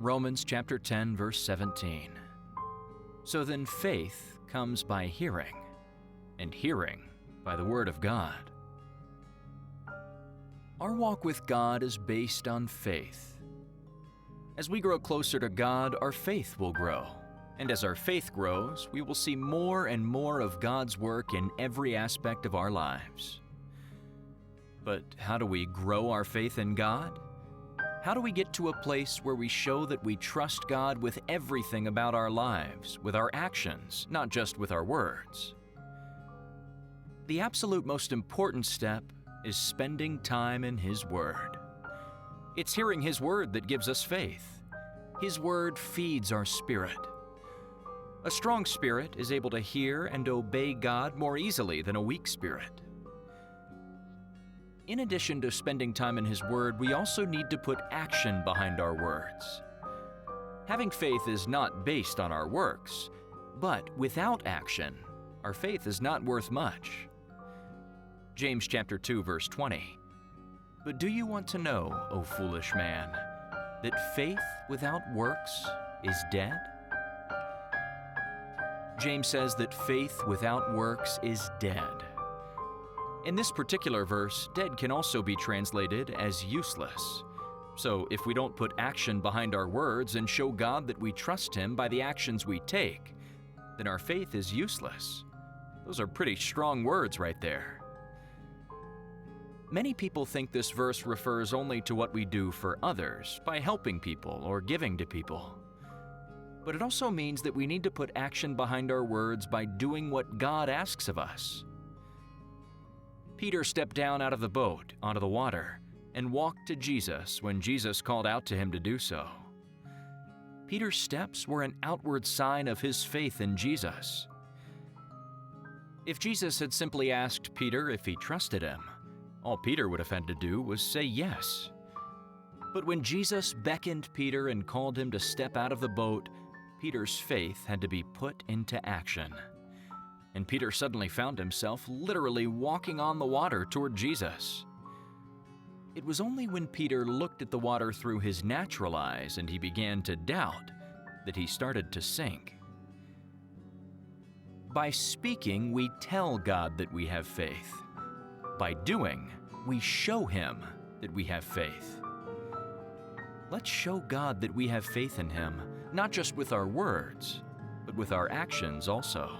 Romans chapter 10, verse 17. So then faith comes by hearing, and hearing by the word of God. Our walk with God is based on faith. As we grow closer to God, our faith will grow. And as our faith grows, we will see more and more of God's work in every aspect of our lives. But how do we grow our faith in God? How do we get to a place where we show that we trust God with everything about our lives, with our actions, not just with our words? The absolute most important step is spending time in His Word. It's hearing His Word that gives us faith. His Word feeds our spirit. A strong spirit is able to hear and obey God more easily than a weak spirit. In addition to spending time in His Word, we also need to put action behind our words. Having faith is not based on our works, but without action, our faith is not worth much. James chapter 2, verse 20. But do you want to know, O foolish man, that faith without works is dead? James says that faith without works is dead. In this particular verse, dead can also be translated as useless. So if we don't put action behind our words and show God that we trust Him by the actions we take, then our faith is useless. Those are pretty strong words right there. Many people think this verse refers only to what we do for others by helping people or giving to people. But it also means that we need to put action behind our words by doing what God asks of us. Peter stepped down out of the boat onto the water and walked to Jesus when Jesus called out to him to do so. Peter's steps were an outward sign of his faith in Jesus. If Jesus had simply asked Peter if he trusted him, all Peter would have had to do was say yes. But when Jesus beckoned Peter and called him to step out of the boat, Peter's faith had to be put into action. And Peter suddenly found himself literally walking on the water toward Jesus. It was only when Peter looked at the water through his natural eyes and he began to doubt that he started to sink. By speaking, we tell God that we have faith. By doing, we show Him that we have faith. Let's show God that we have faith in Him, not just with our words, but with our actions also.